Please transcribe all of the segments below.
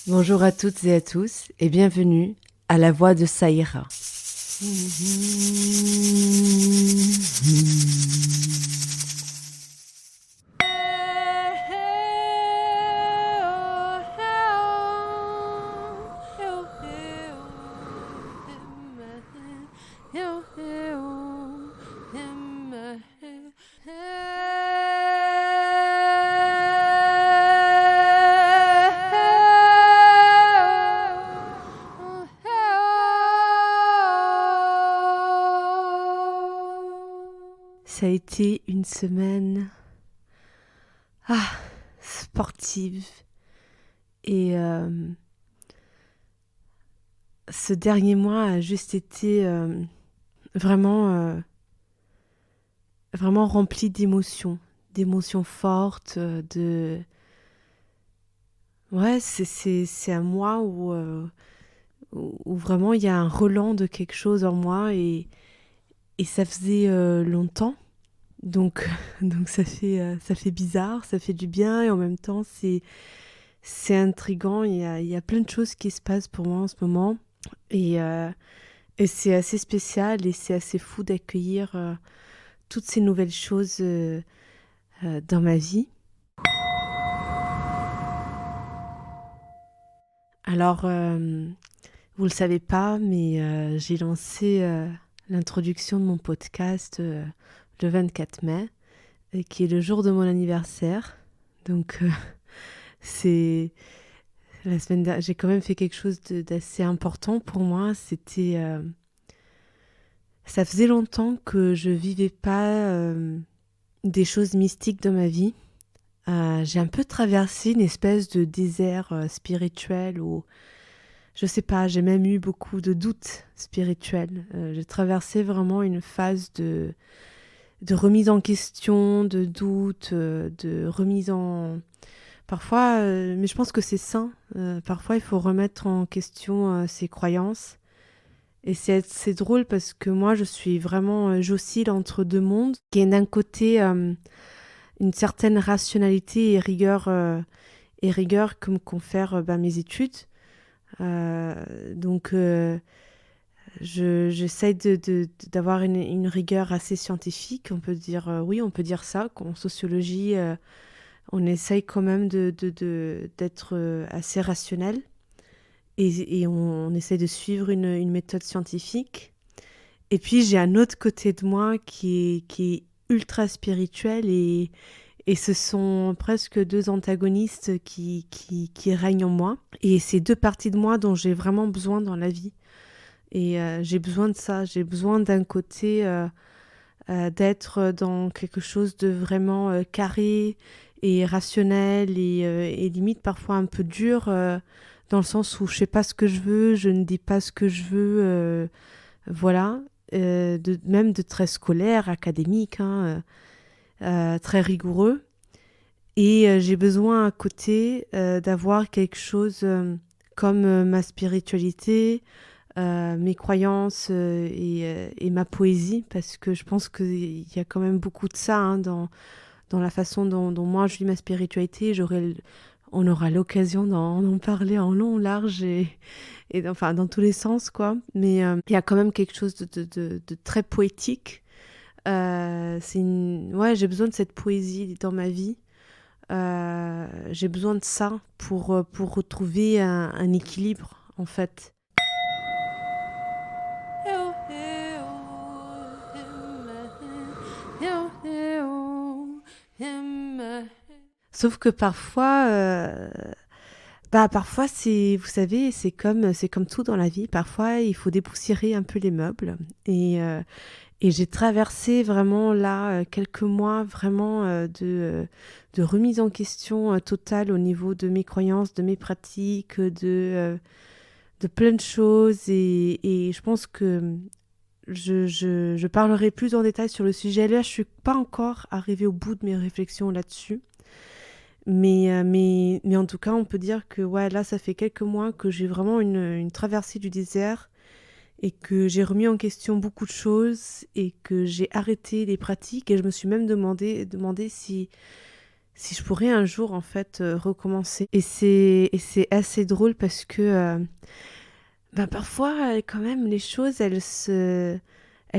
Bonjour à toutes et à tous et bienvenue à la voix de Saïra. Ça a été une semaine sportive et ce dernier mois a juste été vraiment rempli d'émotions fortes. C'est un mois où vraiment il y a un relent de quelque chose en moi et ça faisait longtemps. Donc ça fait bizarre, ça fait du bien et en même temps c'est intriguant. Il y a plein de choses qui se passent pour moi en ce moment et c'est assez spécial et c'est assez fou d'accueillir toutes ces nouvelles choses dans ma vie. Alors, vous le savez pas, mais j'ai lancé l'introduction de mon podcast le 24 mai, qui est le jour de mon anniversaire. Donc, c'est la semaine dernière, j'ai quand même fait quelque chose d'assez important pour moi. Ça faisait longtemps que je vivais pas des choses mystiques dans ma vie. J'ai un peu traversé une espèce de désert spirituel où, je sais pas, j'ai même eu beaucoup de doutes spirituels. J'ai traversé vraiment une phase de remise en question, de doute, de remise en... Parfois, mais je pense que c'est sain. Parfois, il faut remettre en question ses croyances. Et c'est drôle parce que moi, je suis vraiment... j'oscille entre deux mondes. Qui est d'un côté une certaine rationalité et rigueur que me confèrent mes études. Donc, j'essaie d'avoir une rigueur assez scientifique. On peut dire, oui, on peut dire ça. En sociologie, on essaye quand même d'être assez rationnel. Et on essaie de suivre une méthode scientifique. Et puis, j'ai un autre côté de moi qui est ultra spirituel et ce sont presque deux antagonistes qui règnent en moi. Et c'est deux parties de moi dont j'ai vraiment besoin dans la vie. Et j'ai besoin de ça. J'ai besoin d'un côté d'être dans quelque chose de vraiment carré et rationnel et limite parfois un peu dur dans le sens où je sais pas ce que je veux, je ne dis pas ce que je veux, voilà. Même de très scolaire, académique, très rigoureux. Et j'ai besoin à côté d'avoir quelque chose comme ma spiritualité, mes croyances et ma poésie, parce que je pense qu'il y a quand même beaucoup de ça dans la façon dont moi je vis ma spiritualité. On aura l'occasion d'en parler en long, large enfin dans tous les sens, quoi. Mais il y a quand même quelque chose de très poétique. J'ai besoin de cette poésie dans ma vie. J'ai besoin de ça pour retrouver un équilibre, en fait. Sauf que parfois vous savez, c'est comme tout dans la vie. Parfois, il faut dépoussiérer un peu les meubles. Et j'ai traversé vraiment là quelques mois vraiment de remise en question totale au niveau de mes croyances, de mes pratiques, de plein de choses. Et je pense que je parlerai plus en détail sur le sujet. Là, je suis pas encore arrivée au bout de mes réflexions là-dessus. Mais en tout cas, on peut dire que ouais, là, ça fait quelques mois que j'ai vraiment une traversée du désert et que j'ai remis en question beaucoup de choses et que j'ai arrêté les pratiques et je me suis même demandé si je pourrais un jour en fait recommencer. Et c'est assez drôle parce que parfois quand même les choses elles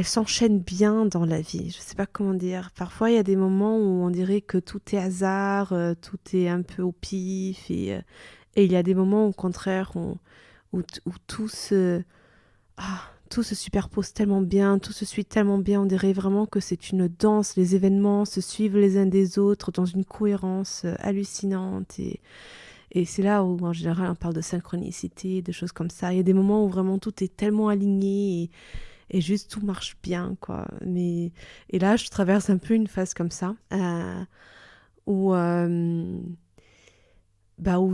s'enchaînent bien dans la vie. Je sais pas comment dire. Parfois il y a des moments où on dirait que tout est hasard, tout est un peu au pif et il y a des moments au contraire où tout se superpose tellement bien, tout se suit tellement bien, on dirait vraiment que c'est une danse, les événements se suivent les uns des autres dans une cohérence hallucinante et c'est là où en général on parle de synchronicité, de choses comme ça. Il y a des moments où vraiment tout est tellement aligné et juste tout marche bien, quoi. Et là je traverse un peu une phase comme ça, où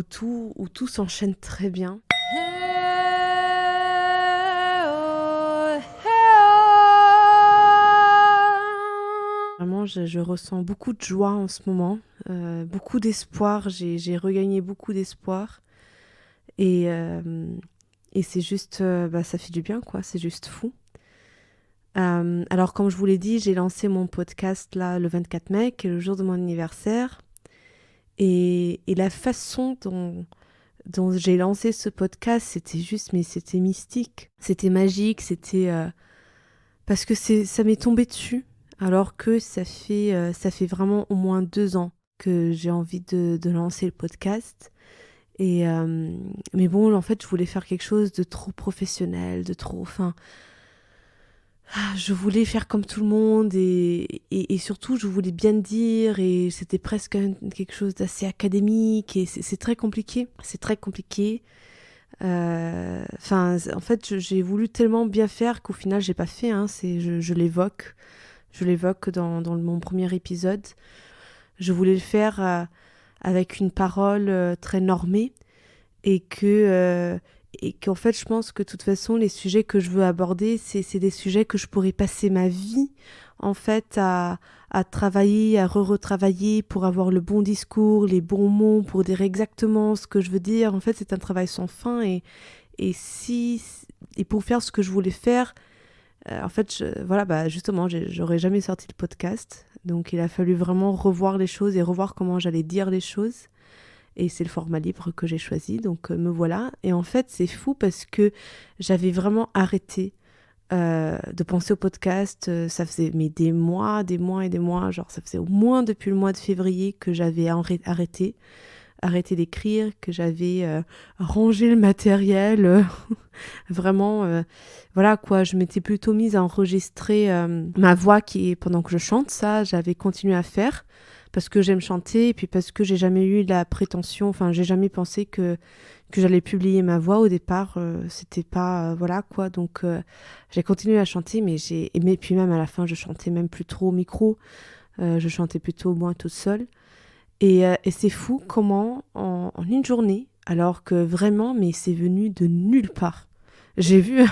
tout s'enchaîne très bien. Vraiment, je ressens beaucoup de joie en ce moment, beaucoup d'espoir. J'ai regagné beaucoup d'espoir. Et, euh, et c'est juste, ça fait du bien, quoi. C'est juste fou. Alors, comme je vous l'ai dit, j'ai lancé mon podcast là le 24 mai, qui est le jour de mon anniversaire. Et la façon dont j'ai lancé ce podcast, c'était mystique. C'était magique, parce que ça m'est tombé dessus, alors que ça fait vraiment au moins 2 ans que j'ai envie de lancer le podcast. Mais bon, en fait, je voulais faire quelque chose de trop professionnel, je voulais faire comme tout le monde et surtout, je voulais bien le dire et c'était presque quelque chose d'assez académique et c'est très compliqué. C'est très compliqué. En fait, j'ai voulu tellement bien faire qu'au final, j'ai pas fait. Hein, je l'évoque. Je l'évoque dans mon premier épisode. Je voulais le faire avec une parole très normée et qu'en fait, je pense que de toute façon, les sujets que je veux aborder, c'est des sujets que je pourrais passer ma vie en fait à travailler, à retravailler pour avoir le bon discours, les bons mots, pour dire exactement ce que je veux dire. En fait, c'est un travail sans fin et pour faire ce que je voulais faire, en fait, justement, j'aurais jamais sorti le podcast. Donc, il a fallu vraiment revoir les choses et revoir comment j'allais dire les choses. Et c'est le format libre que j'ai choisi, donc me voilà. Et en fait, c'est fou parce que j'avais vraiment arrêté de penser au podcast. Ça faisait des mois et des mois, genre ça faisait au moins depuis le mois de février que j'avais arrêté d'écrire, que j'avais rangé le matériel. Vraiment, voilà quoi, je m'étais plutôt mise à enregistrer ma voix pendant que je chante. Ça, j'avais continué à faire parce que j'aime chanter et puis parce que j'ai jamais eu la prétention, enfin j'ai jamais pensé que j'allais publier ma voix au départ, c'était pas, voilà quoi, donc j'ai continué à chanter mais puis même à la fin je chantais même plus trop au micro, je chantais plutôt moi toute seule et c'est fou comment en une journée, alors que vraiment mais c'est venu de nulle part, j'ai vu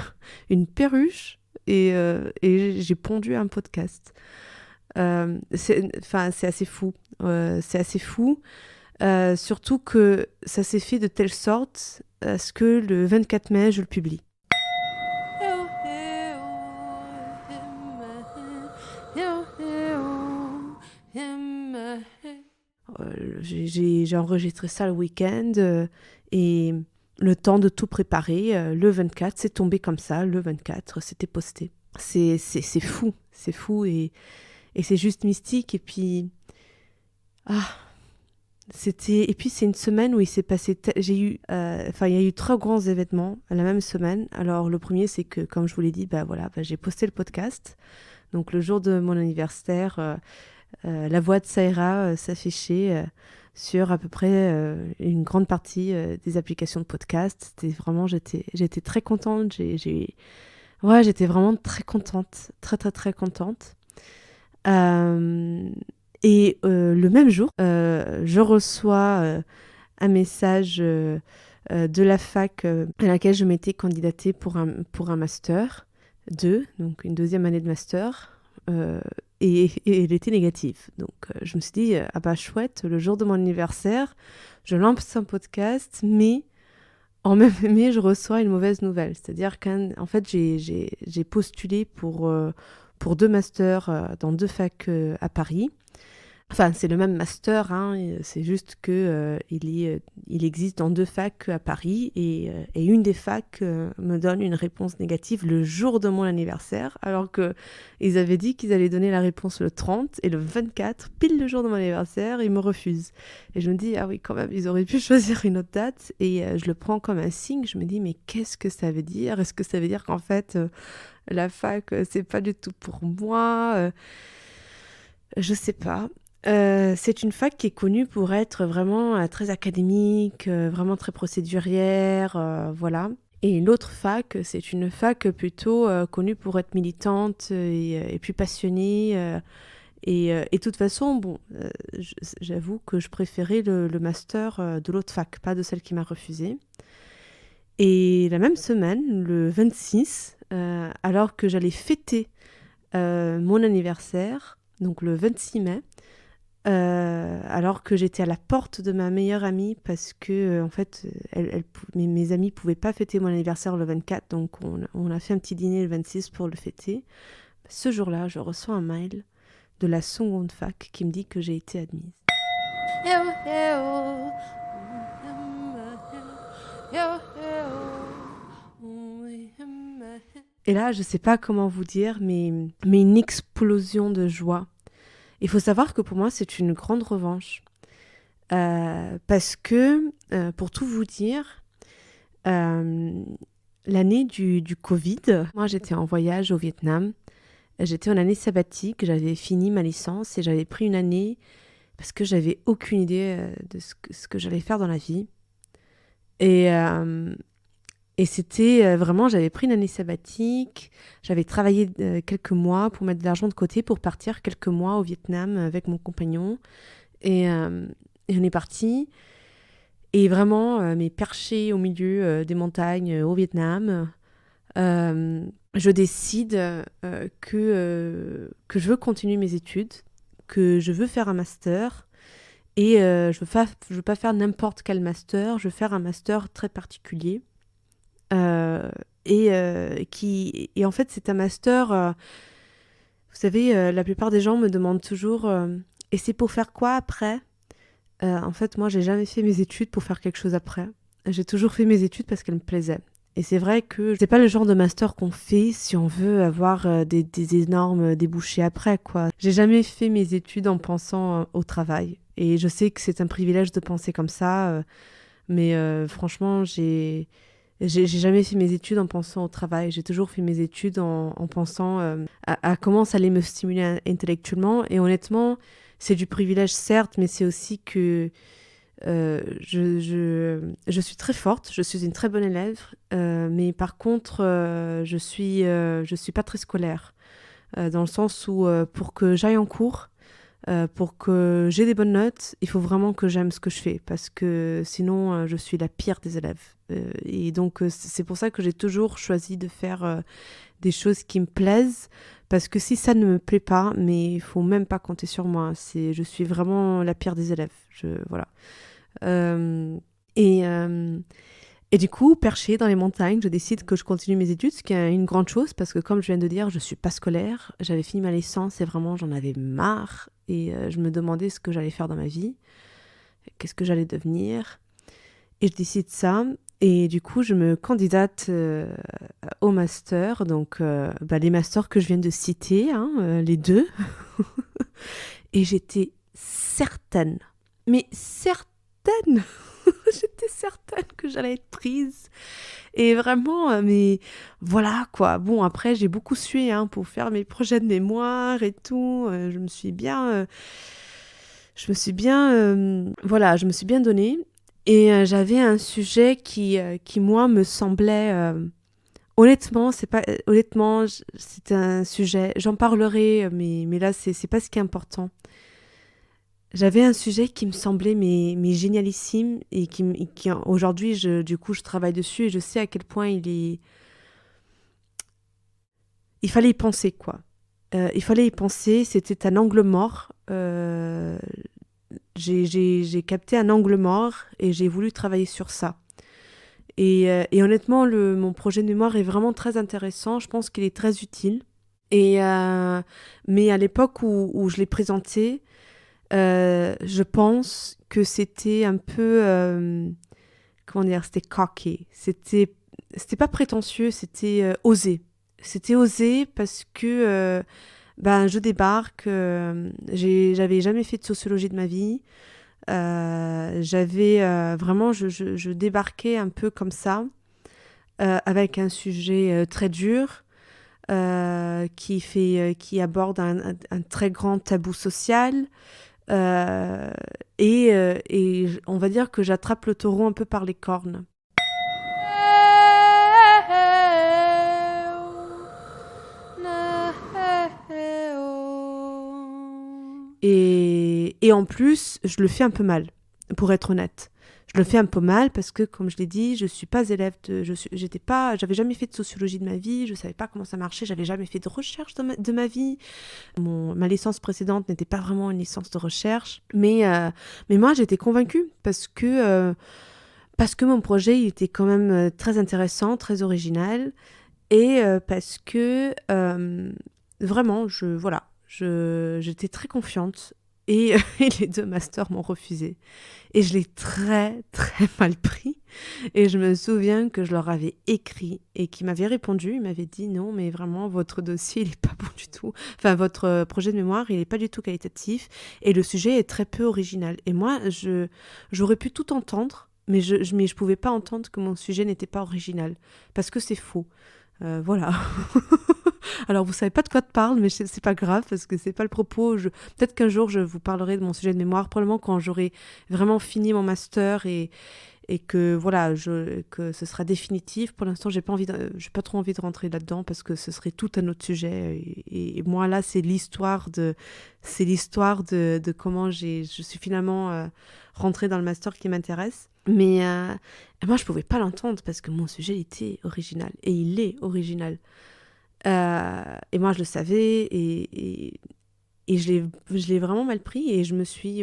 une perruche et j'ai pondu un podcast. C'est assez fou. C'est assez fou. Surtout que ça s'est fait de telle sorte à ce que le 24 mai, je le publie. J'ai enregistré ça le week-end et le temps de tout préparer, le 24, c'est tombé comme ça, le 24, c'était posté. C'est fou, c'est fou et c'est juste mystique. Et puis, et puis c'est une semaine où il s'est passé, il y a eu 3 grands événements la même semaine. Alors le premier, c'est que, comme je vous l'ai dit, j'ai posté le podcast. Donc le jour de mon anniversaire, la voix de Saïra s'affichait sur à peu près une grande partie des applications de podcast. J'étais très contente. J'étais vraiment très contente, très très très contente. Le même jour, je reçois un message de la fac à laquelle je m'étais candidatée pour un master 2, donc une deuxième année de master, et elle était négative. Donc je me suis dit, chouette, le jour de mon anniversaire, je lance un podcast, mais en même mai, je reçois une mauvaise nouvelle. C'est-à-dire qu'en fait, j'ai postulé pour 2 masters dans 2 facs à Paris. Enfin, c'est le même master, hein, c'est juste que il existe dans 2 facs à Paris et une des facs me donne une réponse négative le jour de mon anniversaire, alors qu'ils avaient dit qu'ils allaient donner la réponse le 30 et le 24, pile le jour de mon anniversaire, ils me refusent. Et je me dis, ah oui, quand même, ils auraient pu choisir une autre date et je le prends comme un signe. Je me dis, mais qu'est-ce que ça veut dire? Est-ce que ça veut dire qu'en fait, la fac, c'est pas du tout pour moi? Je sais pas. C'est une fac qui est connue pour être vraiment très académique, vraiment très procédurière, voilà. Et l'autre fac, c'est une fac plutôt connue pour être militante et plus passionnée. Et de toute façon, bon, j'avoue que je préférais le master de l'autre fac, pas de celle qui m'a refusée. Et la même semaine, le 26, alors que j'allais fêter mon anniversaire, donc le 26 mai, alors que j'étais à la porte de ma meilleure amie parce que en fait mes amis pouvaient pas fêter mon anniversaire le 24, donc on a fait un petit dîner le 26 pour le fêter. Ce jour-là, je reçois un mail de la seconde fac qui me dit que j'ai été admise. Et là, je sais pas comment vous dire, mais une explosion de joie. Il faut savoir que pour moi, c'est une grande revanche. Parce que, pour tout vous dire, l'année du Covid, moi j'étais en voyage au Vietnam. J'étais en année sabbatique, j'avais fini ma licence et j'avais pris une année parce que j'avais aucune idée de ce que j'allais faire dans la vie. Et c'était vraiment, j'avais pris une année sabbatique, j'avais travaillé quelques mois pour mettre de l'argent de côté pour partir quelques mois au Vietnam avec mon compagnon. Et on est parti. Et vraiment, mais perché au milieu des montagnes au Vietnam, je décide que je veux continuer mes études, que je veux faire un master. Et je veux pas faire n'importe quel master, je veux faire un master très particulier. Et en fait, c'est un master. Vous savez, la plupart des gens me demandent toujours et c'est pour faire quoi après? En fait, moi, j'ai jamais fait mes études pour faire quelque chose après. J'ai toujours fait mes études parce qu'elles me plaisaient. Et c'est vrai que c'est pas le genre de master qu'on fait si on veut avoir des énormes débouchés après, quoi. J'ai jamais fait mes études en pensant au travail. Et je sais que c'est un privilège de penser comme ça, mais franchement, j'ai jamais fait mes études en pensant au travail. J'ai toujours fait mes études en pensant à comment ça allait me stimuler intellectuellement. Et honnêtement, c'est du privilège, certes, mais c'est aussi que je suis très forte, je suis une très bonne élève, mais par contre, je suis pas très scolaire, dans le sens où pour que j'aille en cours, pour que j'ai des bonnes notes, il faut vraiment que j'aime ce que je fais, parce que sinon, je suis la pire des élèves. Et donc, c'est pour ça que j'ai toujours choisi de faire des choses qui me plaisent, parce que si ça ne me plaît pas, mais il faut même pas compter sur moi. Je suis vraiment la pire des élèves. Voilà. Euh, et, euh, et du coup, perché dans les montagnes, je décide que je continue mes études, ce qui est une grande chose parce que, comme je viens de dire, je suis pas scolaire. J'avais fini ma licence et vraiment, j'en avais marre. Et je me demandais ce que j'allais faire dans ma vie, qu'est-ce que j'allais devenir. Et je décide ça. Et du coup, je me candidate au master. Donc, les masters que je viens de citer, hein, les deux. Et j'étais certaine, mais certaine j'étais certaine que j'allais être prise. Et vraiment, mais voilà quoi. Bon, après, j'ai beaucoup sué pour faire mes projets de mémoire et tout. Je me suis bien voilà, je me suis bien donnée. Et j'avais un sujet qui moi, me semblait... honnêtement, c'est un sujet... J'en parlerai, mais là, c'est pas ce qui est important. J'avais un sujet qui me semblait mais génialissime et qui aujourd'hui, du coup, je travaille dessus et je sais à quel point il fallait y penser, quoi. Il fallait y penser, c'était un angle mort. J'ai capté un angle mort et j'ai voulu travailler sur ça. Et honnêtement, mon projet de mémoire est vraiment très intéressant. Je pense qu'il est très utile. Mais à l'époque où je l'ai présenté, je pense que c'était un peu, comment dire, c'était cocky. C'était pas prétentieux, c'était osé. C'était osé parce que je débarque, j'avais jamais fait de sociologie de ma vie. Vraiment, je débarquais un peu comme ça, avec un sujet très dur, qui aborde un très grand tabou social. Et on va dire que j'attrape le taureau un peu par les cornes. Et en plus, je le fais un peu mal, pour être honnête. Je le fais un peu mal parce que, comme je l'ai dit, je suis pas élève j'avais jamais fait de sociologie de ma vie, je savais pas comment ça marchait, j'avais jamais fait de recherche de ma vie. Ma licence précédente n'était pas vraiment une licence de recherche, mais moi j'étais convaincue parce que mon projet il était quand même très intéressant, très original, et parce que vraiment, j'étais très confiante. Et, et les 2 masters m'ont refusé. Et je l'ai très, très mal pris. Et je me souviens que je leur avais écrit et qu'ils m'avaient répondu. Ils m'avaient dit non, mais vraiment, votre dossier, il n'est pas bon du tout. Enfin, votre projet de mémoire, il n'est pas du tout qualitatif. Et le sujet est très peu original. Et moi, j'aurais pu tout entendre, mais je pouvais pas entendre que mon sujet n'était pas original. Parce que c'est faux. Voilà. Alors, vous savez pas de quoi te parle, mais c'est pas grave parce que c'est pas le propos. Peut-être qu'un jour, je vous parlerai de mon sujet de mémoire, probablement quand j'aurai vraiment fini mon master et que voilà, que ce sera définitif. Pour l'instant, j'ai pas trop envie de rentrer là-dedans parce que ce serait tout un autre sujet. Et moi, là, c'est l'histoire de comment je suis finalement rentrée dans le master qui m'intéresse. Mais moi, je pouvais pas l'entendre parce que mon sujet était original. Et il est original. Et moi, je le savais et je l'ai vraiment mal pris. Et je me suis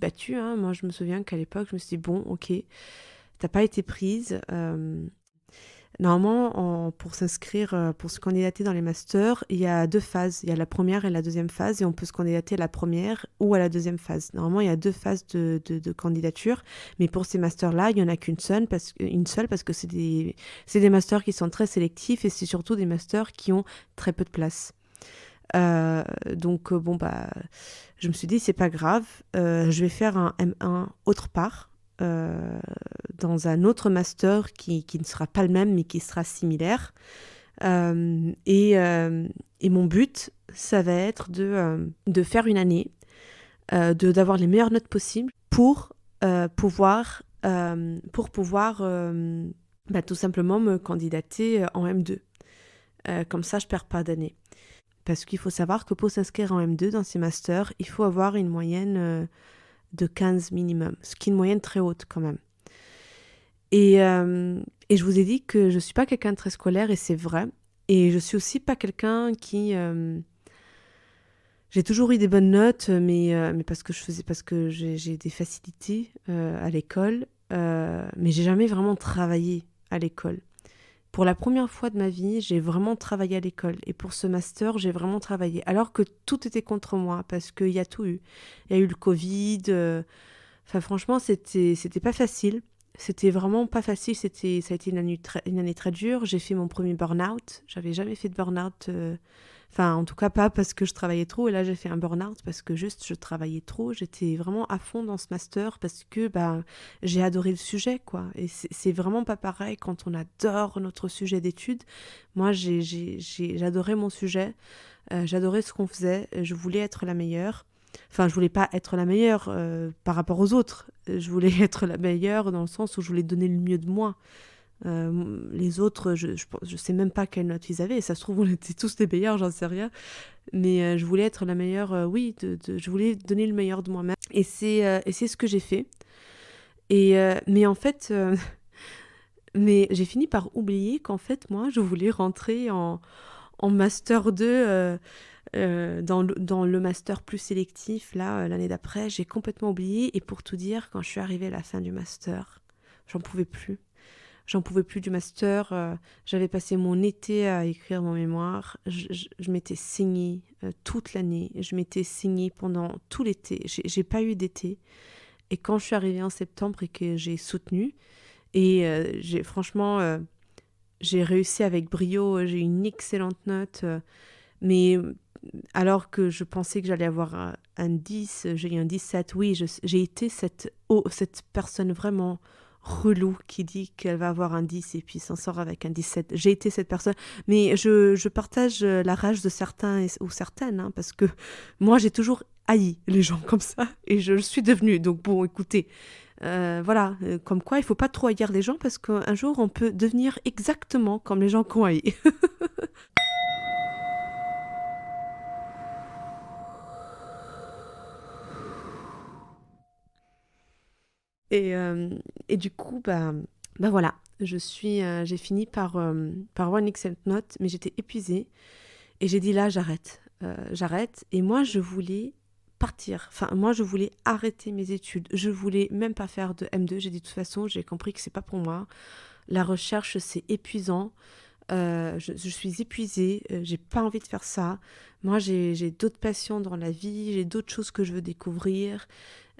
battue. Hein. Moi, je me souviens qu'à l'époque, je me suis dit, bon, ok, t'as pas été prise. Normalement, pour s'inscrire, pour se candidater dans les masters, il y a 2 phases. Il y a la première et la deuxième phase, et on peut se candidater à la première ou à la deuxième phase. Normalement, il y a 2 phases de candidature, mais pour ces masters-là, il n'y en a qu'une seule, parce que c'est des masters qui sont très sélectifs, et c'est surtout des masters qui ont très peu de place. Donc, je me suis dit, c'est pas grave, je vais faire un M1 autre part, dans un autre master qui ne sera pas le même mais qui sera similaire. Et mon but, ça va être de faire une année, d'avoir les meilleures notes possibles pour pouvoir tout simplement me candidater en M2. Comme ça, je perds pas d'année. Parce qu'il faut savoir que pour s'inscrire en M2 dans ces masters, il faut avoir une moyenne de 15 minimum, ce qui est une moyenne très haute quand même. Et je vous ai dit que je ne suis pas quelqu'un de très scolaire, et c'est vrai. Et je suis aussi pas quelqu'un qui... J'ai toujours eu des bonnes notes, mais parce que j'ai des facilités à l'école, mais j'ai jamais vraiment travaillé à l'école. Pour la première fois de ma vie, j'ai vraiment travaillé à l'école. Et pour ce master, j'ai vraiment travaillé. Alors que tout était contre moi, parce qu'il y a tout eu. Il y a eu le Covid. Enfin, franchement, c'était pas facile. C'était vraiment pas facile. Ça a été une année très dure. J'ai fait mon premier burn-out. J'avais jamais fait de burn-out. Enfin, en tout cas, pas parce que je travaillais trop. Et là, j'ai fait un burn-out parce que juste, je travaillais trop. J'étais vraiment à fond dans ce master parce que j'ai adoré le sujet, quoi. Et c'est vraiment pas pareil quand on adore notre sujet d'études. Moi, j'adorais mon sujet. J'adorais ce qu'on faisait. Je voulais être la meilleure. Enfin, je voulais pas être la meilleure par rapport aux autres. Je voulais être la meilleure dans le sens où je voulais donner le mieux de moi. Les autres, je sais même pas quelle note ils avaient. Ça se trouve, on était tous les meilleurs, j'en sais rien. Mais je voulais être la meilleure, oui, je voulais donner le meilleur de moi-même. Et c'est ce que j'ai fait. Mais en fait, mais j'ai fini par oublier qu'en fait, moi, je voulais rentrer en Master 2 dans le master plus sélectif, là, l'année d'après. J'ai complètement oublié. Et pour tout dire, quand je suis arrivée à la fin du master, j'en pouvais plus. j'en pouvais plus du master. J'avais passé mon été à écrire mon mémoire. Je m'étais saignée toute l'année. Je m'étais saignée pendant tout l'été. J'ai pas eu d'été. Et quand je suis arrivée en septembre et que j'ai soutenu, et franchement, j'ai réussi avec brio. J'ai eu une excellente note. Mais alors que je pensais que j'allais avoir un 10, j'ai eu un 17. Oui, j'ai été cette personne vraiment relou qui dit qu'elle va avoir un 10 et puis s'en sort avec un 17. J'ai été cette personne. Mais je partage la rage de certains ou certaines, hein, parce que moi, j'ai toujours haï les gens comme ça et je le suis devenue. Donc bon, écoutez, voilà, comme quoi il faut pas trop haïr les gens parce qu'un jour, on peut devenir exactement comme les gens qu'on haït. Et, euh, et du coup, bah voilà, j'ai fini par avoir une excellente note, mais j'étais épuisée. Et j'ai dit là, j'arrête. Et moi, je voulais partir. Enfin, moi, je voulais arrêter mes études. Je voulais même pas faire de M2. J'ai dit de toute façon, j'ai compris que c'est pas pour moi. La recherche, c'est épuisant. Je suis épuisée. J'ai pas envie de faire ça. Moi, j'ai d'autres passions dans la vie. J'ai d'autres choses que je veux découvrir.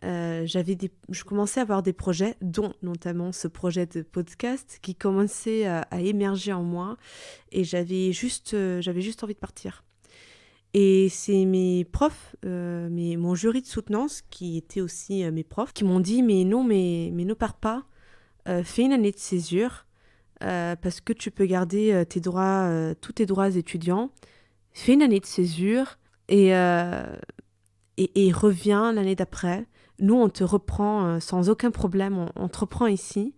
Je commençais à avoir des projets, dont notamment ce projet de podcast qui commençait à émerger en moi et j'avais juste envie de partir. Et c'est mes profs, mon jury de soutenance, qui étaient aussi mes profs, qui m'ont dit mais non, mais ne pars pas, fais une année de césure, parce que tu peux garder tous tes droits étudiants, fais une année de césure et, et reviens l'année d'après. Nous, on te reprend sans aucun problème, on te reprend ici.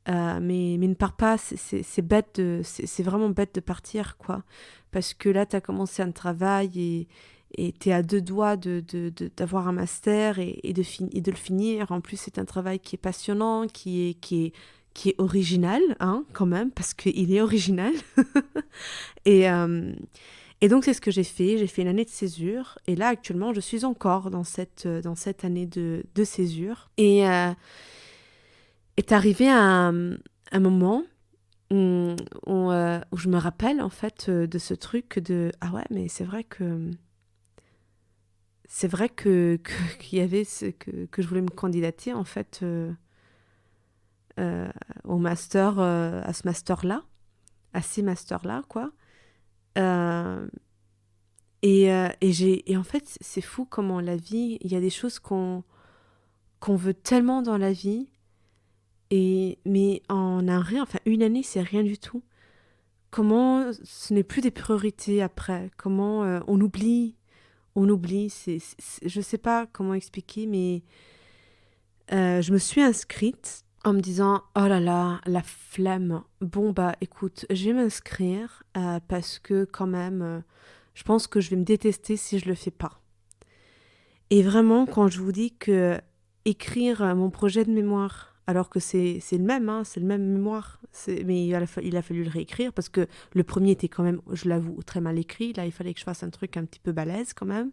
Mais ne pars pas, c'est bête c'est vraiment bête de partir, quoi. Parce que là, tu as commencé un travail et tu es à deux doigts d'avoir un master et de le finir. En plus, c'est un travail qui est passionnant, qui est original, hein, quand même, parce qu'il est original. et, euh, et donc, c'est ce que j'ai fait. J'ai fait une année de césure. Et là, actuellement, je suis encore dans cette année de césure. Et est arrivé un moment où je me rappelle, en fait, de ce truc de « Ah ouais, mais c'est vrai que... qu'il y avait que je voulais me candidater, en fait, euh, au master, à ce master-là, à ces masters-là, quoi. Euh, et en fait, c'est fou comment la vie, il y a des choses qu'on veut tellement dans la vie, mais en un rien, enfin une année, c'est rien du tout. Comment ce n'est plus des priorités après, comment on oublie, je sais pas comment expliquer, mais je me suis inscrite en me disant, oh là là, la flemme, bon bah écoute, je vais m'inscrire parce que quand même, je pense que je vais me détester si je le fais pas. Et vraiment, quand je vous dis que écrire mon projet de mémoire, alors que c'est le même, hein, c'est le même mémoire, mais il a fallu le réécrire parce que le premier était quand même, je l'avoue, très mal écrit. Là, il fallait que je fasse un truc un petit peu balèze quand même.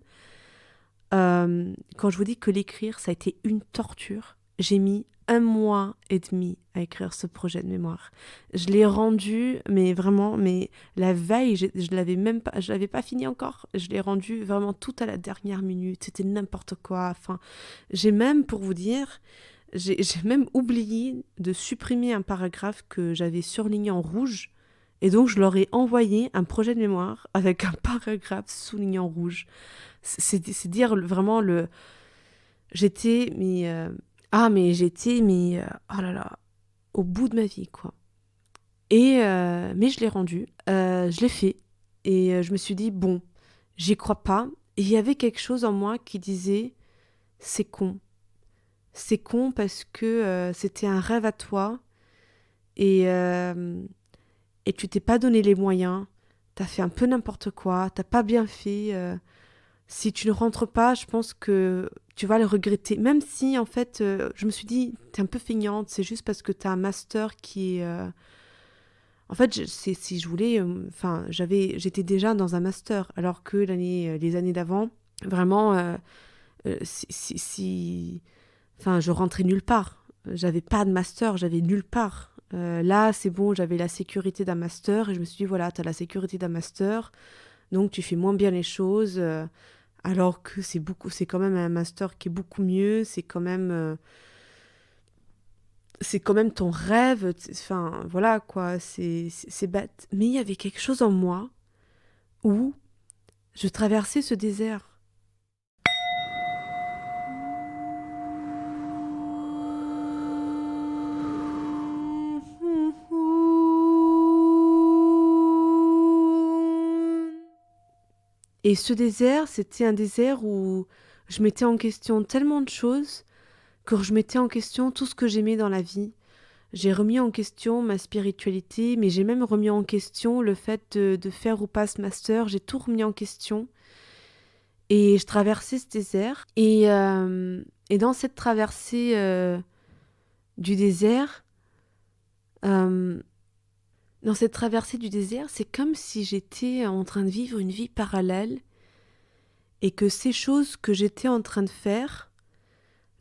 Quand je vous dis que l'écrire, ça a été une torture, j'ai mis 1 mois et demi à écrire ce projet de mémoire. Je l'ai rendu, mais vraiment, mais la veille, je l'avais même pas, je l'avais pas fini encore. Je l'ai rendu vraiment tout à la dernière minute. C'était n'importe quoi. Enfin, j'ai même, pour vous dire, j'ai même oublié de supprimer un paragraphe que j'avais surligné en rouge. Et donc, je leur ai envoyé un projet de mémoire avec un paragraphe souligné en rouge. C'est dire vraiment le... J'étais, oh là là, au bout de ma vie, quoi. Mais je l'ai rendu, je l'ai fait. Et je me suis dit, bon, j'y crois pas. Et il y avait quelque chose en moi qui disait, c'est con. C'est con parce que c'était un rêve à toi. Et, euh, et tu t'es pas donné les moyens. T'as fait un peu n'importe quoi. T'as pas bien fait. Si tu ne rentres pas, je pense que tu vas le regretter. Même si, en fait, je me suis dit, t'es un peu feignante, c'est juste parce que t'as un master qui est... En fait, si je voulais... Enfin, j'étais déjà dans un master, alors que les années d'avant, vraiment, enfin, je rentrais nulle part. J'avais pas de master, j'avais nulle part. Là, c'est bon, j'avais la sécurité d'un master et je me suis dit, voilà, tu as la sécurité d'un master, donc tu fais moins bien les choses, alors que c'est quand même un master qui est beaucoup mieux, c'est quand même ton rêve, enfin, voilà, quoi, c'est bête. Mais il y avait quelque chose en moi où je traversais ce désert. Et ce désert, c'était un désert où je mettais en question tellement de choses que je mettais en question tout ce que j'aimais dans la vie. J'ai remis en question ma spiritualité, mais j'ai même remis en question le fait de faire ou pas ce master. J'ai tout remis en question. Et je traversais ce désert. Et dans cette traversée du désert, euh, c'est comme si j'étais en train de vivre une vie parallèle et que ces choses que j'étais en train de faire,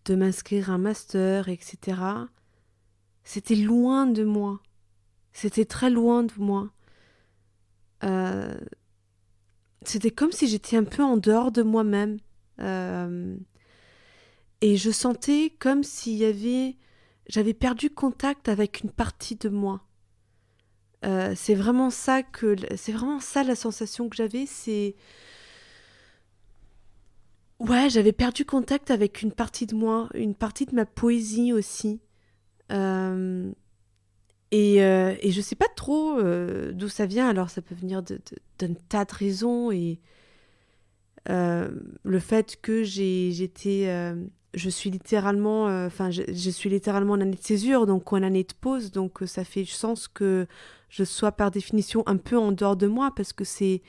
de m'inscrire à un master, etc., c'était loin de moi. C'était très loin de moi. Euh, C'était comme si j'étais un peu en dehors de moi-même. Euh, et je sentais comme s'il y avait... J'avais perdu contact avec une partie de moi. C'est vraiment ça la sensation que j'avais, c'est... Ouais, j'avais perdu contact avec une partie de moi, une partie de ma poésie aussi. Euh, et je sais pas trop d'où ça vient, alors ça peut venir d'un tas de raisons, et euh, le fait que je suis littéralement, je suis littéralement en année de césure, donc en année de pause, donc ça fait sens que je sois par définition un peu en dehors de moi, parce que c'est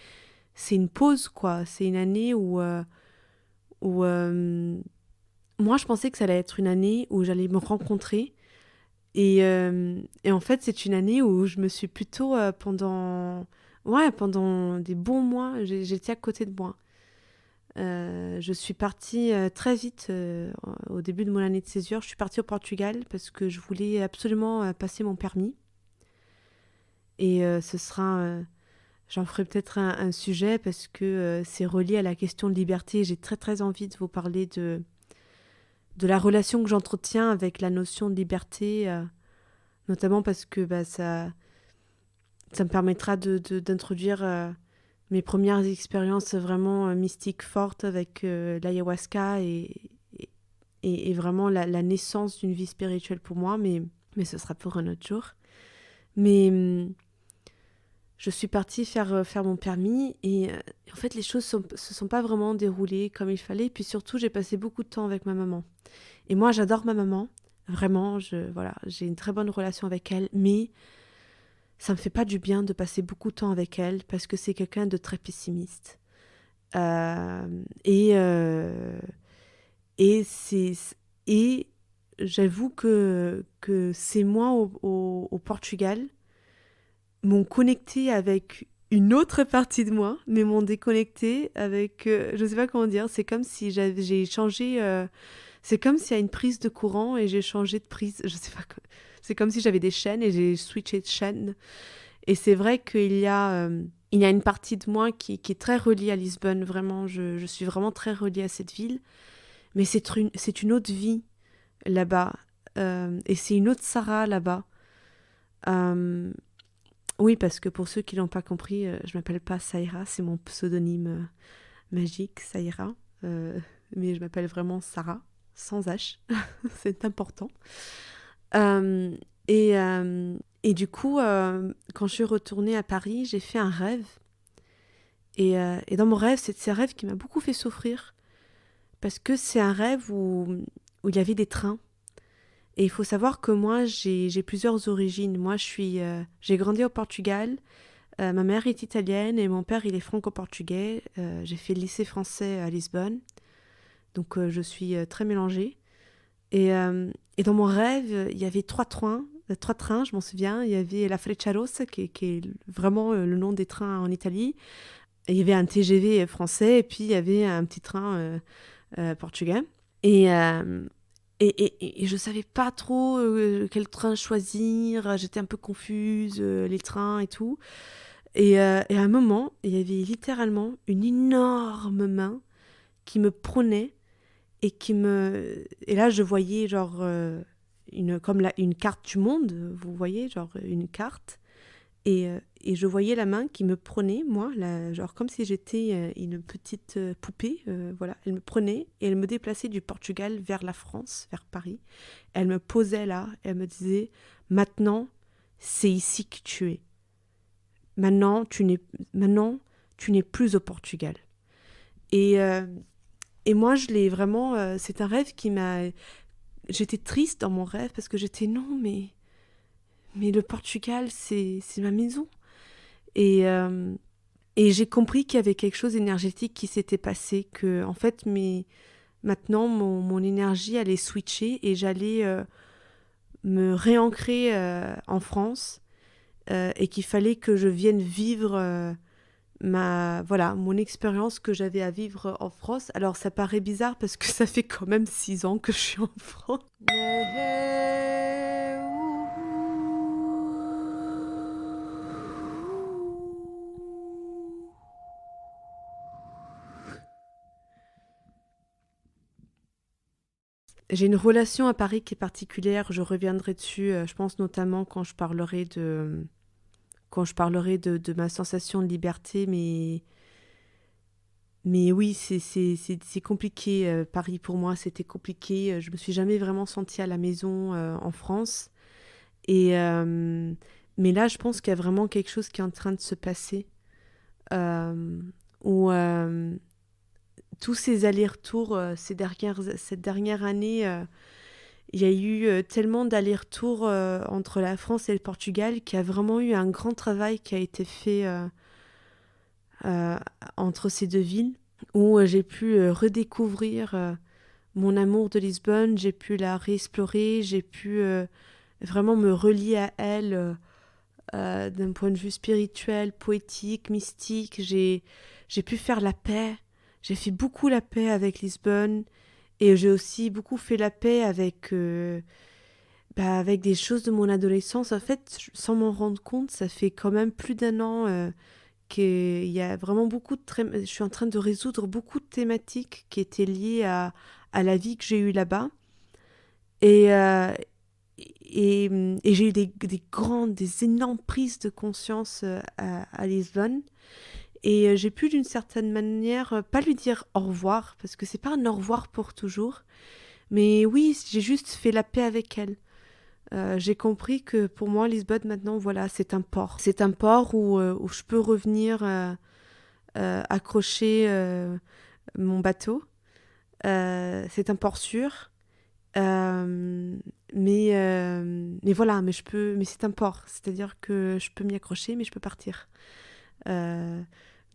une pause, quoi. C'est une année où moi je pensais que ça allait être une année où j'allais me rencontrer. Et en fait, c'est une année où je me suis plutôt pendant des bons mois, j'étais à côté de moi. Je suis partie très vite au début de mon année de césure. Je suis partie au Portugal parce que je voulais absolument passer mon permis. Et j'en ferai peut-être un sujet parce que c'est relié à la question de liberté. J'ai très très envie de vous parler de la relation que j'entretiens avec la notion de liberté, notamment parce que ça me permettra d'introduire mes premières expériences vraiment mystiques fortes avec l'ayahuasca et vraiment la naissance d'une vie spirituelle pour moi, mais ce sera pour un autre jour. Mais je suis partie faire mon permis et en fait les choses se sont pas vraiment déroulées comme il fallait. Puis surtout, j'ai passé beaucoup de temps avec ma maman. Et moi, j'adore ma maman. Vraiment, voilà, j'ai une très bonne relation avec elle, mais ça me fait pas du bien de passer beaucoup de temps avec elle parce que c'est quelqu'un de très pessimiste. Euh, et euh, et c'est et j'avoue que ces mois au Portugal m'ont connecté avec une autre partie de moi, mais m'ont déconnecté avec je sais pas comment dire. C'est comme si j'ai changé. C'est comme s'il y a une prise de courant et j'ai changé de prise. Je sais pas. C'est comme si j'avais des chaînes et j'ai switché de chaîne. Et c'est vrai il y a une partie de moi qui est très reliée à Lisbonne, vraiment. Je suis vraiment très reliée à cette ville. Mais c'est une autre vie là-bas. Et c'est une autre Sarah là-bas. Euh, oui, parce que pour ceux qui l'ont pas compris, je m'appelle pas Saïra, c'est mon pseudonyme magique, Saïra. Euh, mais je m'appelle vraiment Sarah, sans H. C'est important. Euh, et du coup, quand je suis retournée à Paris, j'ai fait un rêve. Et dans mon rêve, c'est un rêve qui m'a beaucoup fait souffrir. Parce que c'est un rêve où il y avait des trains. Et il faut savoir que moi, j'ai plusieurs origines. Moi, j'ai grandi au Portugal. Ma mère est italienne et mon père, il est franco-portugais. J'ai fait le lycée français à Lisbonne. Donc, je suis très mélangée. Et dans mon rêve, il y avait trois trains, je m'en souviens. Il y avait la Frecciarossa, qui est vraiment le nom des trains en Italie. Et il y avait un TGV français, et puis il y avait un petit train portugais. Et, euh, Et je savais pas trop quel train choisir, j'étais un peu confuse, les trains et tout. Et à un moment, il y avait littéralement une énorme main qui me prenait et là je voyais genre une carte du monde, vous voyez, genre une carte. Et je voyais la main qui me prenait, moi, genre comme si j'étais une petite poupée, voilà. Elle me prenait et elle me déplaçait du Portugal vers la France, vers Paris. Elle me posait là, elle me disait, maintenant, c'est ici que tu es. Maintenant, tu n'es plus au Portugal. Et, euh, et moi, je l'ai vraiment, c'est un rêve qui m'a... J'étais triste dans mon rêve parce que j'étais, non, mais le Portugal, c'est ma maison. Et, euh, Et j'ai compris qu'il y avait quelque chose d'énergétique qui s'était passé, que en fait, maintenant, mon énergie allait switcher et j'allais me réancrer en France et qu'il fallait que je vienne vivre voilà, mon expérience que j'avais à vivre en France. Alors, ça paraît bizarre parce que ça fait quand même 6 ans que je suis en France. J'ai une relation à Paris qui est particulière, je reviendrai dessus, je pense notamment quand je parlerai de ma sensation de liberté, mais oui, c'est compliqué, Paris pour moi, c'était compliqué, je me suis jamais vraiment sentie à la maison en France, et, mais là je pense qu'il y a vraiment quelque chose qui est en train de se passer, euh, où tous ces allers-retours, cette dernière année, il y a eu tellement d'allers-retours entre la France et le Portugal qu'il y a vraiment eu un grand travail qui a été fait euh, entre ces deux villes, où j'ai pu redécouvrir mon amour de Lisbonne, j'ai pu la réexplorer, j'ai pu vraiment me relier à elle d'un point de vue spirituel, poétique, mystique. J'ai pu faire la paix, j'ai fait beaucoup la paix avec Lisbonne, et j'ai aussi beaucoup fait la paix avec des choses de mon adolescence. En fait, sans m'en rendre compte, ça fait quand même plus d'un an qu'il y a vraiment je suis en train de résoudre beaucoup de thématiques qui étaient liées à la vie que j'ai eue là-bas. Et, euh, et j'ai eu des énormes prises de conscience à Lisbonne. Et j'ai pu d'une certaine manière pas lui dire au revoir, parce que c'est pas un au revoir pour toujours. Mais oui, j'ai juste fait la paix avec elle. J'ai compris que pour moi, Lisbonne, maintenant, voilà, c'est un port. C'est un port où je peux revenir accrocher mon bateau. C'est un port sûr. Mais voilà, mais c'est un port. C'est-à-dire que je peux m'y accrocher, mais je peux partir. Euh,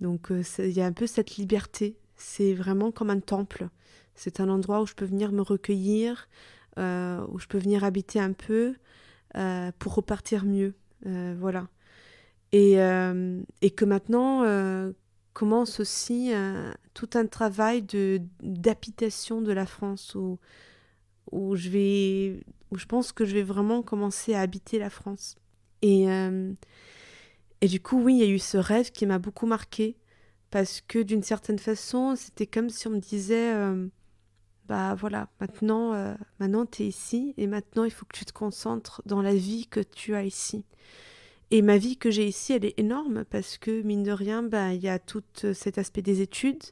donc, il y a un peu cette liberté. C'est vraiment comme un temple. C'est un endroit où je peux venir me recueillir, où je peux venir habiter un peu pour repartir mieux. Voilà. Et que maintenant commence aussi tout un travail d'habitation de la France où où je pense que je vais vraiment commencer à habiter la France. Et, euh, et du coup, oui, il y a eu ce rêve qui m'a beaucoup marquée parce que d'une certaine façon, c'était comme si on me disait bah voilà, maintenant tu es ici et maintenant il faut que tu te concentres dans la vie que tu as ici. Et ma vie que j'ai ici, elle est énorme parce que, mine de rien, bah, il y a tout cet aspect des études.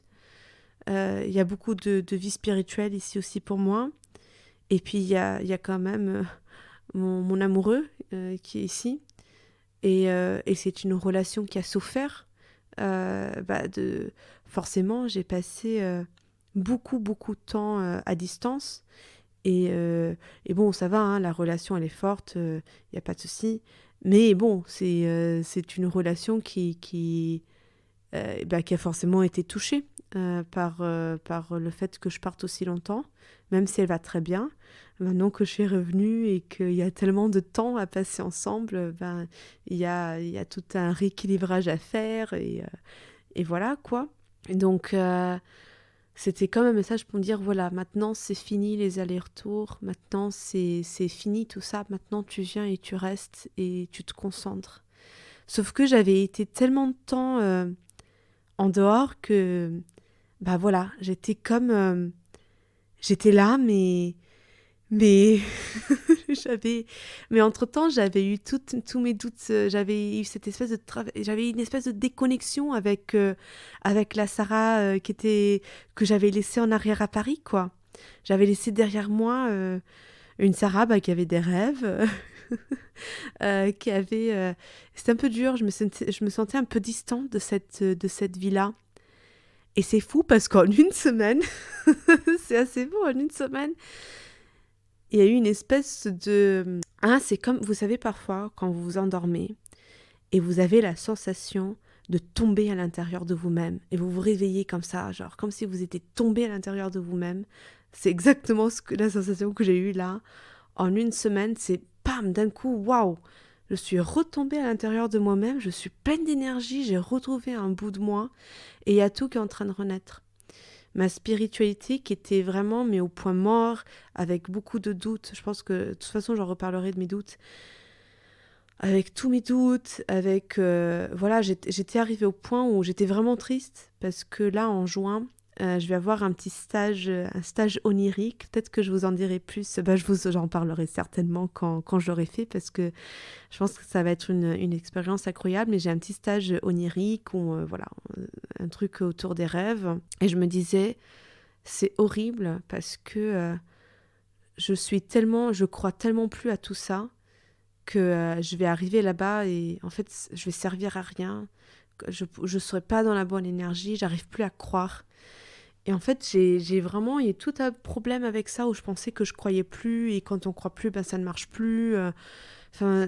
Il y a beaucoup de vie spirituelle ici aussi pour moi. Et puis, il y a quand même mon amoureux qui est ici. Et c'est une relation qui a souffert. Forcément, j'ai passé beaucoup, beaucoup de temps à distance. Et bon, ça va, hein, la relation, elle est forte, il n'y a pas de souci. Mais bon, c'est une relation qui a forcément été touchée par le fait que je parte aussi longtemps, même si elle va très bien. Maintenant que je suis revenue et qu'il y a tellement de temps à passer ensemble, il y a tout un rééquilibrage à faire et voilà quoi. Donc, C'était comme un message pour me dire, voilà, maintenant c'est fini les allers-retours, maintenant c'est fini tout ça, maintenant tu viens et tu restes et tu te concentres. Sauf que j'avais été tellement de temps en dehors que, bah voilà, j'étais là, mais j'avais, mais entre-temps, j'avais eu tous mes doutes, j'avais eu cette espèce j'avais une espèce de déconnexion avec la Sarah que j'avais laissée en arrière à Paris, quoi. J'avais laissé derrière moi une Sarah qui avait des rêves, qui avait, c'était un peu dur, je me sentais un peu distante de cette vie-là. Et c'est fou parce qu'en une semaine, c'est assez fou, en une semaine, il y a eu une espèce de... Ah, c'est comme, vous savez, parfois, quand vous vous endormez et vous avez la sensation de tomber à l'intérieur de vous-même et vous vous réveillez comme ça, genre comme si vous étiez tombé à l'intérieur de vous-même. C'est exactement la sensation que j'ai eue là. En une semaine, c'est pam, d'un coup, waouh! Je suis retombée à l'intérieur de moi-même, je suis pleine d'énergie, j'ai retrouvé un bout de moi et il y a tout qui est en train de renaître. Ma spiritualité qui était vraiment mais au point mort, avec beaucoup de doutes. Je pense que de toute façon j'en reparlerai de mes doutes. Avec tous mes doutes, voilà, j'étais arrivée au point où j'étais vraiment triste parce que là en juin, je vais avoir un stage onirique. Peut-être que je vous en dirai plus. J'en parlerai certainement quand je l'aurai fait parce que je pense que ça va être une expérience incroyable. Mais j'ai un petit stage onirique où, voilà, un truc autour des rêves. Et je me disais, c'est horrible parce que je crois tellement plus à tout ça que je vais arriver là-bas et en fait, je vais servir à rien. Je serai pas dans la bonne énergie, j'arrive plus à croire. Et en fait, j'ai vraiment, il y a tout un problème avec ça où je pensais que je croyais plus et quand on croit plus, ben ça ne marche plus. Enfin,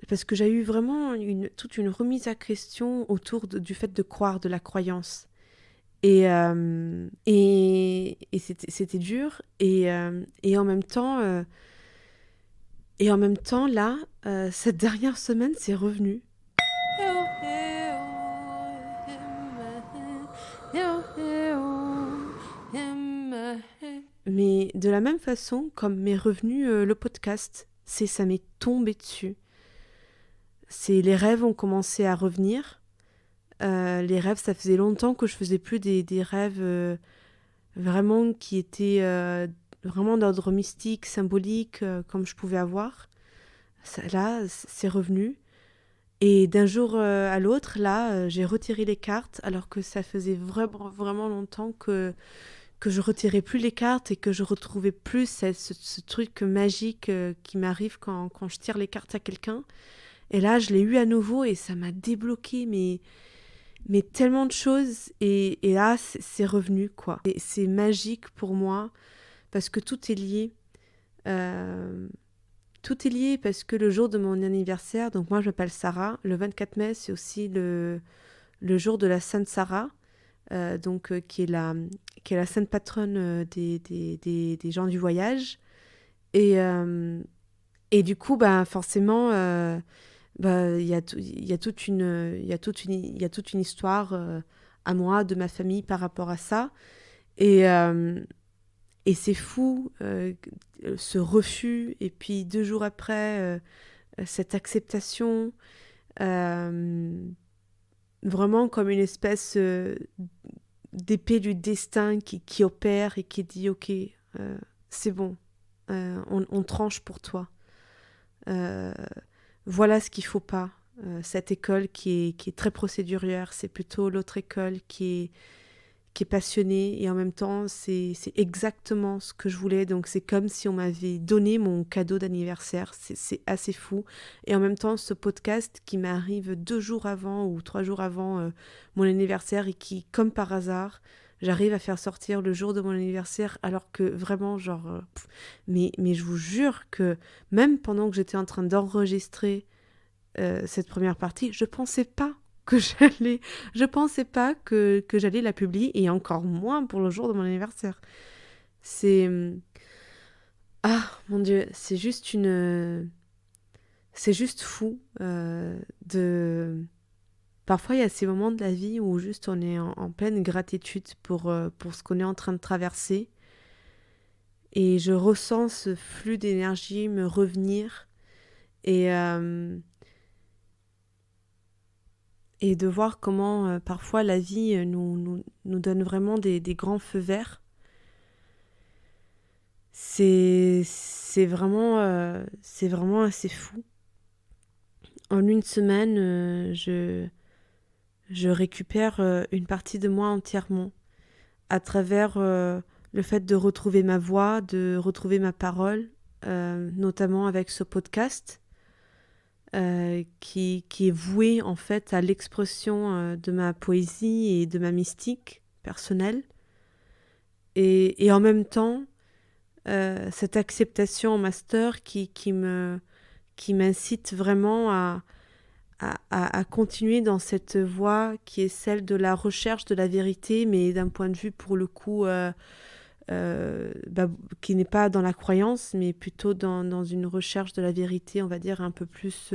parce que j'ai eu vraiment toute une remise à question autour du fait de croire, de la croyance. Et c'était dur. Et en même temps, là, cette dernière semaine, c'est revenu. Mais de la même façon, comme m'est revenu le podcast, ça m'est tombé dessus. Les rêves ont commencé à revenir. Les rêves, ça faisait longtemps que je faisais plus des rêves vraiment qui étaient vraiment d'ordre mystique, symbolique, comme je pouvais avoir. Là, c'est revenu. Et d'un jour à l'autre, là, j'ai retiré les cartes, alors que ça faisait vraiment, vraiment longtemps que je retirais plus les cartes et que je retrouvais plus ce truc magique qui m'arrive quand je tire les cartes à quelqu'un. Et là, je l'ai eu à nouveau et ça m'a débloqué, mais tellement de choses. Et là, c'est revenu, quoi. Et c'est magique pour moi parce que tout est lié. Euh, Tout est lié parce que le jour de mon anniversaire, donc moi je m'appelle Sarah, le 24 mai c'est aussi le jour de la Sainte Sarah, qui est la sainte patronne des gens du voyage. Et du coup, bah, forcément, il y a toute une histoire à moi, de ma famille par rapport à ça. Et, et c'est fou, ce refus, et puis 2 jours après, cette acceptation, euh, vraiment comme une espèce d'épée du destin qui opère et qui dit ok, c'est bon, on tranche pour toi. Euh, voilà ce qu'il faut pas. Cette école qui est très procédurière, c'est plutôt l'autre école qui est passionnée et en même temps c'est exactement ce que je voulais, donc c'est comme si on m'avait donné mon cadeau d'anniversaire, c'est assez fou. Et en même temps ce podcast qui m'arrive 2 jours avant ou 3 jours avant mon anniversaire et qui comme par hasard j'arrive à faire sortir le jour de mon anniversaire alors que vraiment genre mais je vous jure que même pendant que j'étais en train d'enregistrer cette première partie, que j'allais, je pensais pas que j'allais la publier et encore moins pour le jour de mon anniversaire. C'est ah mon Dieu, c'est juste fou de Parfois, il y a ces moments de la vie où juste on est en pleine gratitude pour ce qu'on est en train de traverser. Et je ressens ce flux d'énergie me revenir et, euh, et de voir comment parfois la vie nous donne vraiment des grands feux verts. C'est vraiment assez fou. En une semaine, je récupère une partie de moi entièrement à travers le fait de retrouver ma voix, de retrouver ma parole, notamment avec ce podcast qui est voué en fait à l'expression de ma poésie et de ma mystique personnelle. Et en même temps, cette acceptation en master qui m'incite vraiment à continuer dans cette voie qui est celle de la recherche de la vérité, mais d'un point de vue pour le coup qui n'est pas dans la croyance, mais plutôt dans une recherche de la vérité, on va dire, un peu plus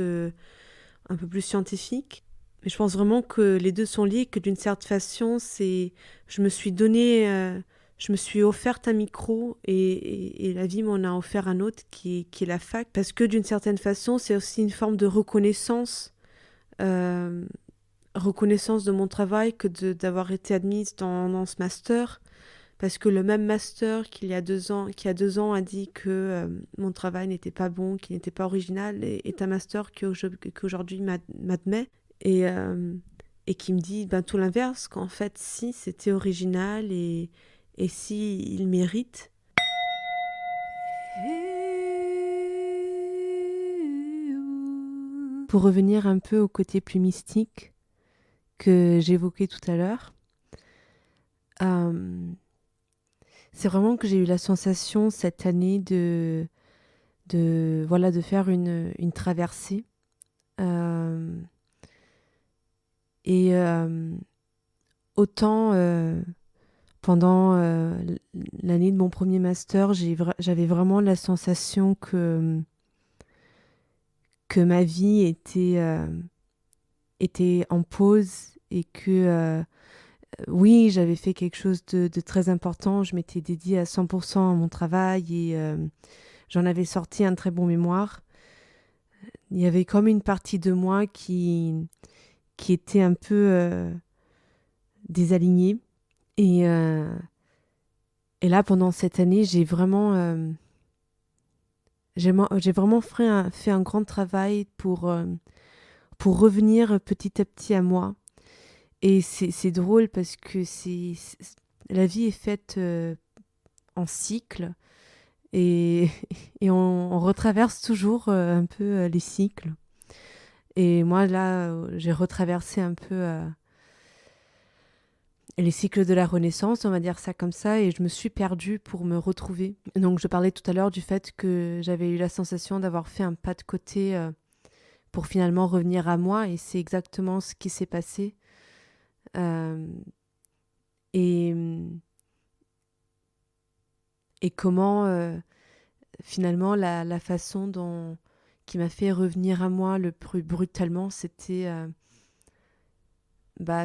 scientifique. Mais je pense vraiment que les deux sont liés, que d'une certaine façon, je me suis donné, je me suis offerte un micro et la vie m'en a offert un autre qui est la fac, parce que d'une certaine façon, c'est aussi une forme de reconnaissance de mon travail que d'avoir été admise dans ce master, parce que le même master qui a 2 ans a dit que mon travail n'était pas bon, qu'il n'était pas original, est un master qu'aujourd'hui m'admet et qui me dit tout l'inverse, qu'en fait si c'était original et si il mérite. Pour revenir un peu au côté plus mystique que j'évoquais tout à l'heure, c'est vraiment que j'ai eu la sensation cette année de faire une traversée. Autant pendant l'année de mon premier master, j'avais vraiment la sensation que ma vie était en pause et que oui, j'avais fait quelque chose de très important. Je m'étais dédiée à 100% à mon travail et j'en avais sorti un très bon mémoire. Il y avait comme une partie de moi qui était un peu désalignée. Et là, pendant cette année, j'ai vraiment fait un grand travail pour revenir petit à petit à moi. Et c'est drôle parce que la vie est faite en cycles et, et on retraverse toujours un peu les cycles. Et moi, là, j'ai retraversé un peu les cycles de la Renaissance, on va dire ça comme ça, et je me suis perdue pour me retrouver. Donc, je parlais tout à l'heure du fait que j'avais eu la sensation d'avoir fait un pas de côté pour finalement revenir à moi, et c'est exactement ce qui s'est passé. Et, et comment finalement la façon qui m'a fait revenir à moi le plus brutalement, c'était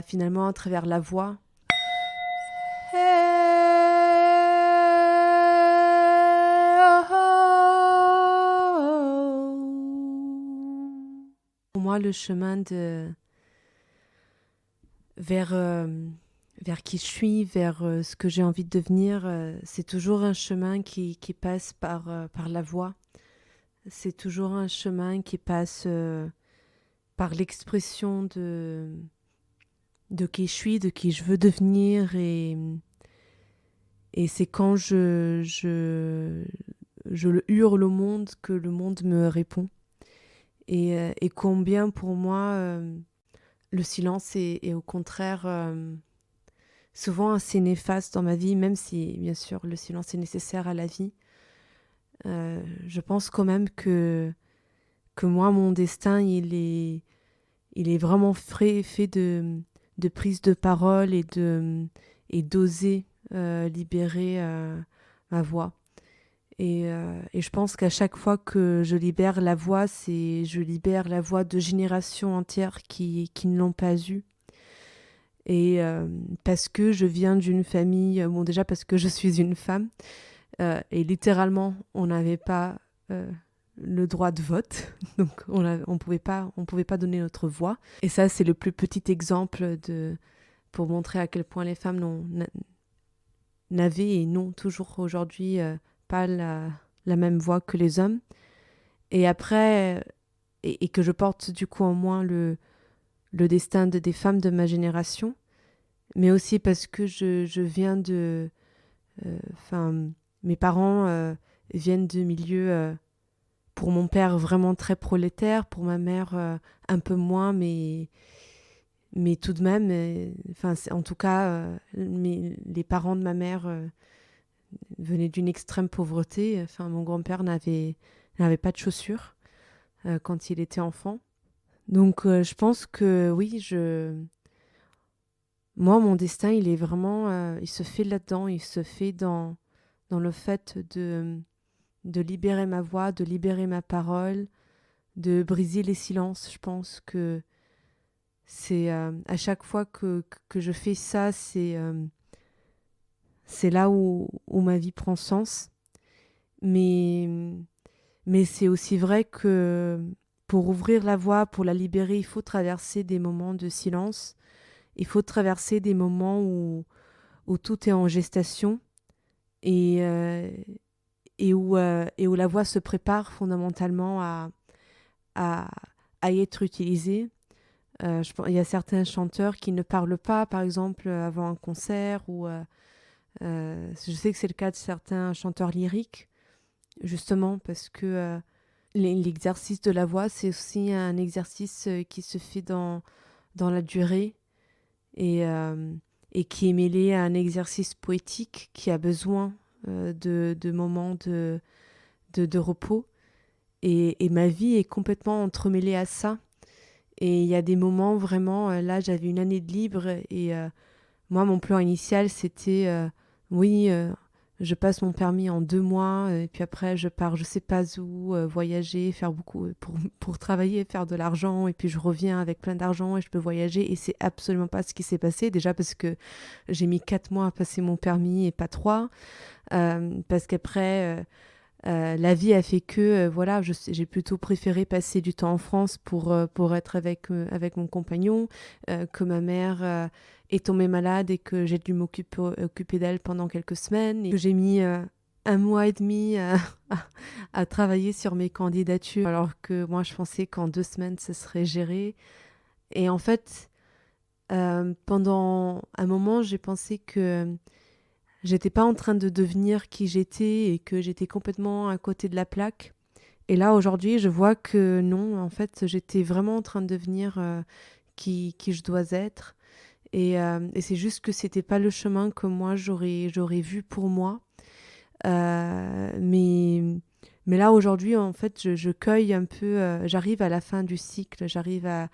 finalement à travers la voix. Pour moi, le chemin vers qui je suis, vers ce que j'ai envie de devenir, c'est toujours un chemin qui passe par la voix. C'est toujours un chemin qui passe par l'expression de qui je suis, de qui je veux devenir. Et c'est quand je le hurle au monde que le monde me répond. Et combien pour moi, le silence est au contraire souvent assez néfaste dans ma vie, même si bien sûr le silence est nécessaire à la vie. Je pense quand même que moi, mon destin, il est vraiment fait de prise de parole et d'oser libérer ma voix. Et je pense qu'à chaque fois que je libère la voix, je libère la voix de générations entières qui ne l'ont pas eue. Et parce que je viens d'une famille, bon déjà parce que je suis une femme, et littéralement on n'avait pas le droit de vote, donc on pouvait pas donner notre voix. Et ça c'est le plus petit exemple pour montrer à quel point les femmes n'avaient et n'ont toujours aujourd'hui pas la même voix que les hommes. Et après, et que je porte du coup en moi le destin des femmes de ma génération, mais aussi parce que je viens enfin, mes parents viennent de milieux, pour mon père vraiment très prolétaires, pour ma mère un peu moins, mais tout de même, enfin, en tout cas, les parents de ma mère venaient d'une extrême pauvreté. Enfin, mon grand-père n'avait pas de chaussures quand il était enfant. Donc, je pense que oui, moi, mon destin, il est vraiment, il se fait là-dedans, il se fait dans le fait de libérer ma voix, de libérer ma parole, de briser les silences. Je pense que c'est à chaque fois que je fais ça, c'est là où ma vie prend sens. Mais, mais c'est aussi vrai que pour ouvrir la voie, pour la libérer, il faut traverser des moments de silence. Il faut traverser des moments où tout est en gestation et, et où la voix se prépare fondamentalement à, à y être utilisée. Il y a certains chanteurs qui ne parlent pas, par exemple, avant un concert, ou je sais que c'est le cas de certains chanteurs lyriques, justement parce que l'exercice de la voix, c'est aussi un exercice qui se fait dans la durée et, et qui est mêlé à un exercice poétique qui a besoin de moments de repos. Et ma vie est complètement entremêlée à ça. Et il y a des moments vraiment, là j'avais une année de libre et moi mon plan initial c'était, oui, je passe mon permis en 2 mois et puis après je pars je sais pas où, voyager, faire beaucoup pour travailler, faire de l'argent et puis je reviens avec plein d'argent et je peux voyager et c'est absolument pas ce qui s'est passé. Déjà parce que j'ai mis 4 mois à passer mon permis et pas 3, parce qu'après... la vie a fait que voilà, j'ai plutôt préféré passer du temps en France pour être avec mon compagnon, que ma mère est tombée malade et que j'ai dû m'occuper d'elle pendant quelques semaines et que j'ai mis 1 mois et demi à travailler sur mes candidatures alors que moi je pensais qu'en 2 semaines ce serait géré. Et en fait, pendant un moment j'ai pensé que j'étais pas en train de devenir qui j'étais et que j'étais complètement à côté de la plaque. Et là, aujourd'hui, je vois que non, en fait, j'étais vraiment en train de devenir qui je dois être. Et c'est juste que c'était pas le chemin que moi j'aurais vu pour moi. Mais là, aujourd'hui, en fait, je cueille un peu, j'arrive à la fin du cycle, j'arrive à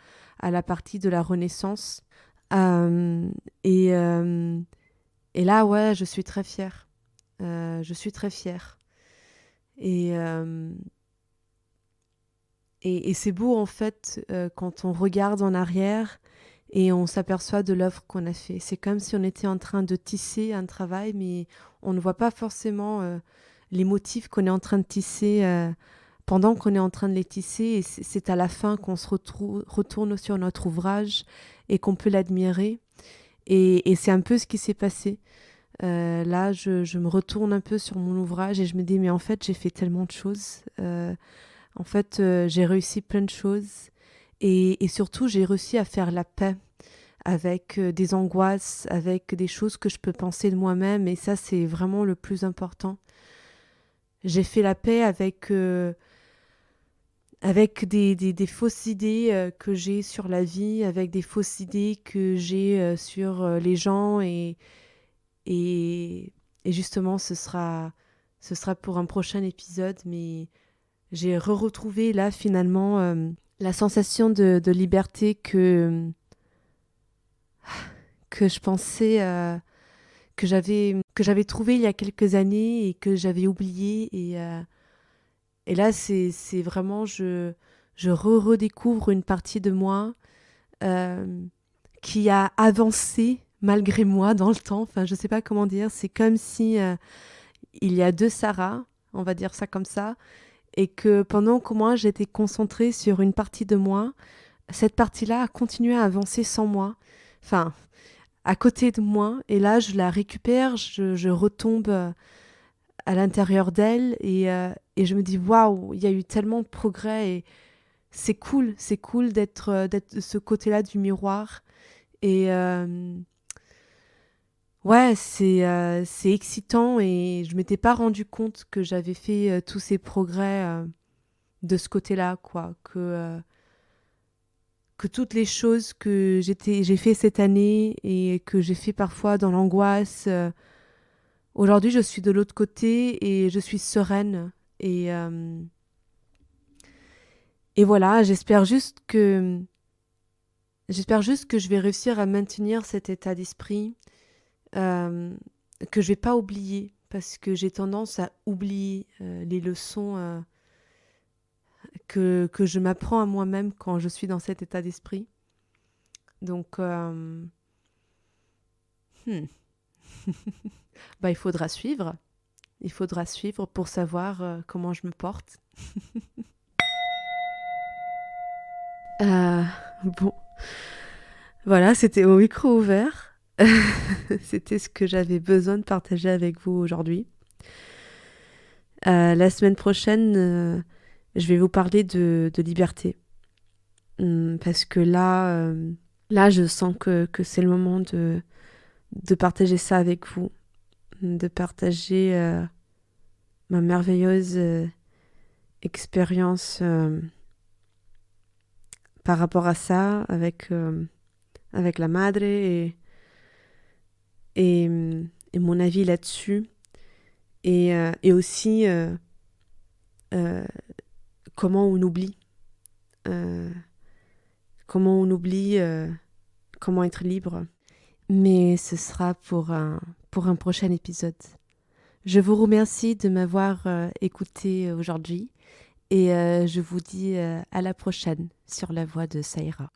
la partie de la renaissance. Euh, et, euh, et là, ouais, je suis très fière. Je suis très fière. Et, euh, et c'est beau, en fait, quand on regarde en arrière et on s'aperçoit de l'œuvre qu'on a fait. C'est comme si on était en train de tisser un travail, mais on ne voit pas forcément les motifs qu'on est en train de tisser pendant qu'on est en train de les tisser. Et c'est à la fin qu'on se retourne sur notre ouvrage et qu'on peut l'admirer. Et c'est un peu ce qui s'est passé. Là, je me retourne un peu sur mon ouvrage et je me dis, mais en fait, j'ai fait tellement de choses. En fait, j'ai réussi plein de choses. Et surtout, j'ai réussi à faire la paix avec des angoisses, avec des choses que je peux penser de moi-même. Et ça, c'est vraiment le plus important. J'ai fait la paix avec des fausses idées que j'ai sur la vie, avec des fausses idées que j'ai sur les gens et, et justement, ce sera pour un prochain épisode, mais j'ai retrouvé là finalement la sensation de liberté que je pensais que j'avais trouvé il y a quelques années et que j'avais oublié. Et là, c'est vraiment, je redécouvre une partie de moi euh, qui a avancé malgré moi dans le temps. Enfin, je sais pas comment dire. C'est comme si il y a deux Sarah, on va dire ça comme ça, et que pendant que moi j'étais concentrée sur une partie de moi, cette partie-là a continué à avancer sans moi. Enfin, à côté de moi. Et là, je la récupère, je retombe à l'intérieur d'elle et je me dis waouh, il y a eu tellement de progrès et c'est cool d'être de ce côté-là du miroir. Et ouais, c'est excitant et je m'étais pas rendu compte que j'avais fait tous ces progrès de ce côté-là, quoi. Que toutes les choses que j'ai fait cette année et que j'ai fait parfois dans l'angoisse, aujourd'hui je suis de l'autre côté et je suis sereine. Et, euh, et voilà, j'espère juste que je vais réussir à maintenir cet état d'esprit, euh, que je vais pas oublier, parce que j'ai tendance à oublier les leçons que je m'apprends à moi-même quand je suis dans cet état d'esprit. Donc, hmm, bah, il faudra suivre. Il faudra suivre pour savoir comment je me porte. Euh, bon, voilà, c'était au micro ouvert. C'était ce que j'avais besoin de partager avec vous aujourd'hui. La semaine prochaine, je vais vous parler de liberté. Parce que là, je sens que c'est le moment de partager ça avec vous. De partager ma merveilleuse expérience par rapport à ça avec la madre et, et mon avis là-dessus. Et aussi euh, comment on oublie. euh, Comment on oublie comment être libre. Mais ce sera pour un prochain épisode. Je vous remercie de m'avoir écouté aujourd'hui et je vous dis à la prochaine sur la voix de Saïra.